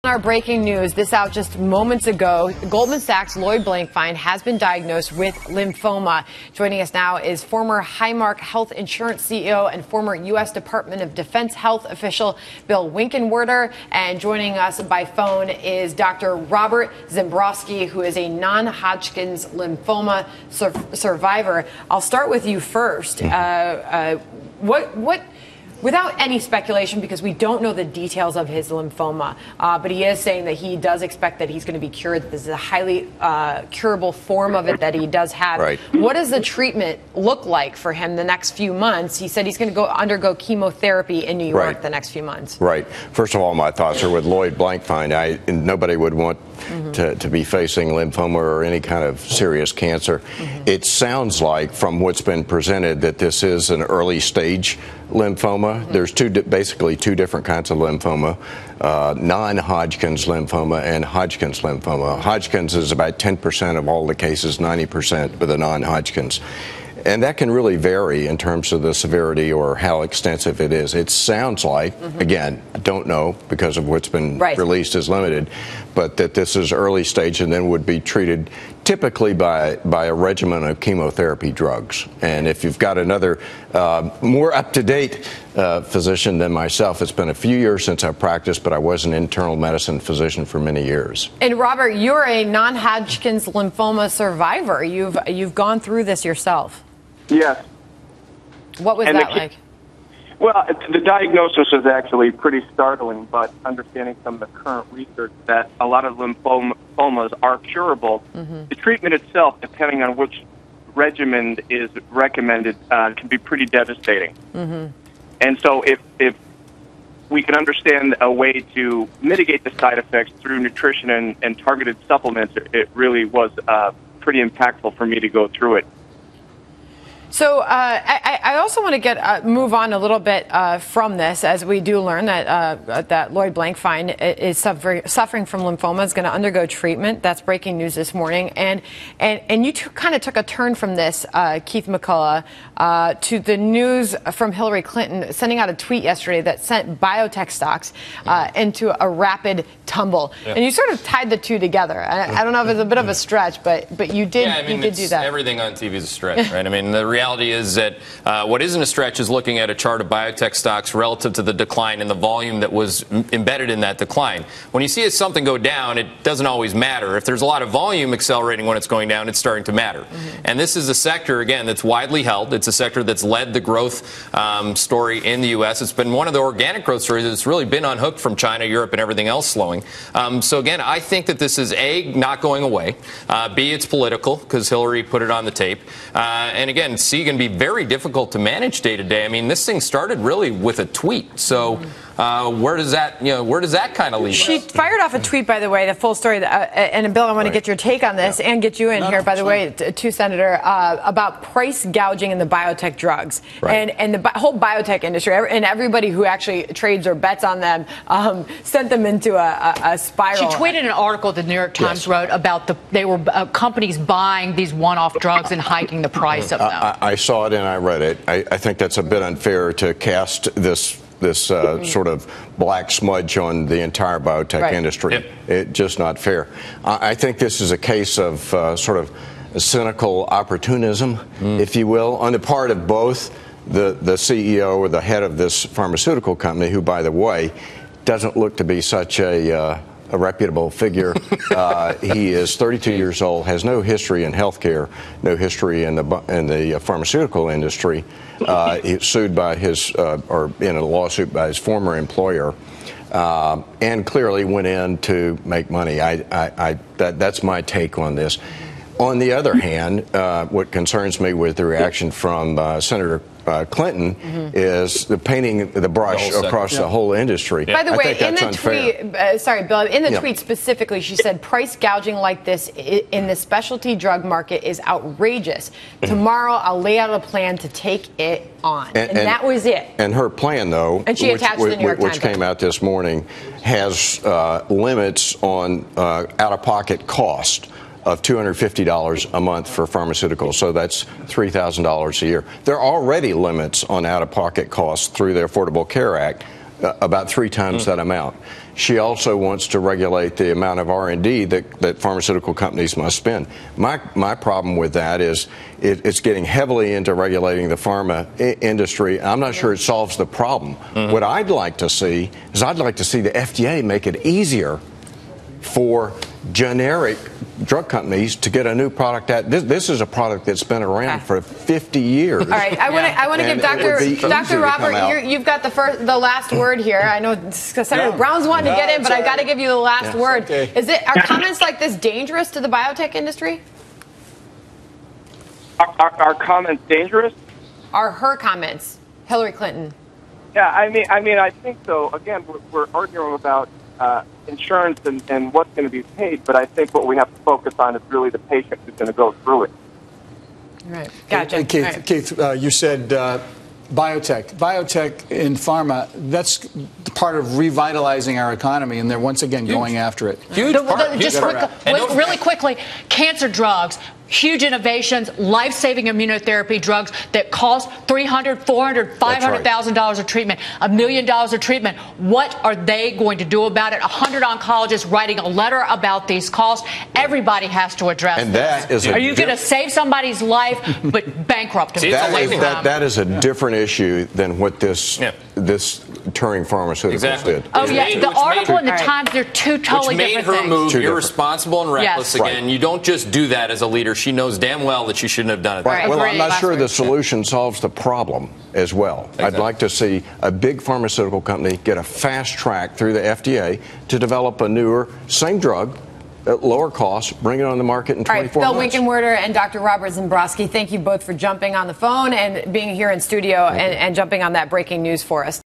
Our breaking news, this out just moments ago. Goldman Sachs' Lloyd Blankfein has been diagnosed with lymphoma. Joining us now is former Highmark Insurance CEO and former U.S. Department of Defense health official Bill Winkenwerder. And joining us by phone is Dr. Robert Zembroski, who is a non-Hodgkin's lymphoma survivor. I'll start with you first. Without any speculation, because we don't know the details of his lymphoma, but he is saying that he does expect that he's going to be cured. This is a highly curable form of it that he does have. Right. What does the treatment look like for him the next few months? He said he's going to undergo chemotherapy in New York the next few months. Right. First of all, my thoughts are with Lloyd Blankfein. Nobody would want to be facing lymphoma or any kind of serious cancer. It sounds like, from what's been presented, that this is an early stage lymphoma. There's basically two different kinds of lymphoma, non-Hodgkin's lymphoma and Hodgkin's lymphoma. Hodgkin's is about 10% of all the cases, 90% with a non-Hodgkin's. And that can really vary in terms of the severity or how extensive it is. It sounds like, again, I don't know because of what's been released is limited, but that this is early stage and then would be treated typically by a regimen of chemotherapy drugs. And if you've got another more up-to-date physician than myself, it's been a few years since I practiced, but I was an internal medicine physician for many years. And Robert, you're a non-Hodgkin's lymphoma survivor. You've gone through this yourself. Yes. What was that like? Well, the diagnosis is actually pretty startling, but understanding some of the current research that a lot of lymphomas are curable, the treatment itself, depending on which regimen is recommended, can be pretty devastating. And so if we can understand a way to mitigate the side effects through nutrition and targeted supplements, it really was pretty impactful for me to go through it. So I also want to move on a little bit from this, as we do learn that Lloyd Blankfein is suffering from lymphoma, is going to undergo treatment. That's breaking news this morning. And you kind of took a turn from this, Keith McCullough, to the news from Hillary Clinton sending out a tweet yesterday that sent biotech stocks into a rapid tumble. And you sort of tied the two together. I don't know if it's a bit of a stretch, but you did. Yeah, you did do that. Everything on TV is a stretch, right? I mean, the reality is that what isn't a stretch is looking at a chart of biotech stocks relative to the decline and the volume that was embedded in that decline. When you see something go down, it doesn't always matter. If there's a lot of volume accelerating when it's going down, it's starting to matter. And this is a sector, again, that's widely held. It's a sector that's led the growth story in the U.S. It's been one of the organic growth stories that's really been unhooked from China, Europe, and everything else slowing. So, again, I think that this is, A, not going away. B, it's political because Hillary put it on the tape. And, again, C, going to be very difficult to manage day to day. I mean, this thing started really with a tweet. So where does that kind of leave us? She fired off a tweet, by the way, the full story. And Bill, I want to get your take on this and get you in here, by the way, to Senator, about price gouging in the biotech drugs and the whole biotech industry, and everybody who actually trades or bets on them sent them into a spiral. She tweeted an article the New York Times wrote about they were companies buying these one-off drugs and hiking the price of them. I saw it and I read it. I think that's a bit unfair to cast this sort of black smudge on the entire biotech industry. It's just not fair. I think this is a case of sort of a cynical opportunism, if you will, on the part of both the CEO or the head of this pharmaceutical company, who, by the way, doesn't look to be such a reputable figure. He is 32 years old, has no history in healthcare, no history in the pharmaceutical industry. He's sued by or in a lawsuit by his former employer, and clearly went in to make money. That's my take on this. On the other hand, what concerns me with the reaction from Senator Clinton is the painting the brush across the whole industry. By the way, in the unfair. tweet, sorry, Bill, in the tweet specifically, she said price gouging like this in the specialty drug market is outrageous. Tomorrow, I'll lay out a plan to take it on. And that was it. And her plan, though, and she attached the New York Times, which came out this morning, has limits on out-of-pocket cost of $250 a month for pharmaceuticals, so that's $3,000 a year. There are already limits on out-of-pocket costs through the Affordable Care Act. about 3 times that amount. She also wants to regulate the amount of R&D that pharmaceutical companies must spend. My problem with that is it's getting heavily into regulating the pharma industry. I'm not sure it solves the problem. What I'd like to see is the FDA make it easier for generic drug companies to get a new product out. This is a product that's been around for 50 years. All right, I want to give Dr. Robert, you've got the last word here. I know Senator Brown's wanting to get in, but I've got to give you the last word. Okay. Are comments like this dangerous to the biotech industry? Are comments dangerous? Are her comments, Hillary Clinton? Yeah, I mean, I think so. Again, we're arguing about insurance and what's going to be paid, but I think what we have to focus on is really the patient who's going to go through it. Right. Gotcha. Hey, Keith, right. Keith, you said biotech in pharma, that's part of revitalizing our economy, and they're once again going after it. Huge part. Just really quickly, cancer drugs, huge innovations, life-saving immunotherapy drugs that cost $300,000, $400,000, $500,000 of treatment, $1 million of treatment. What are they going to do about it? 100 oncologists writing a letter about these costs. Everybody has to address And this. that is Are you going to save somebody's life but bankrupt him? That is a different issue than what this Turing Pharmaceuticals did. Oh, yeah. The article in the Times, they're two totally different things. Which made her move irresponsible and reckless again. Right. You don't just do that as a leader. She knows damn well that she shouldn't have done it. Right. Well, I'm not sure the solution solves the problem as well. Exactly. I'd like to see a big pharmaceutical company get a fast track through the FDA to develop a newer, same drug, at lower cost, bring it on the market in 24 months. Bill Winkenwerder and Dr. Robert Zembroski, thank you both for jumping on the phone and being here in studio and jumping on that breaking news for us.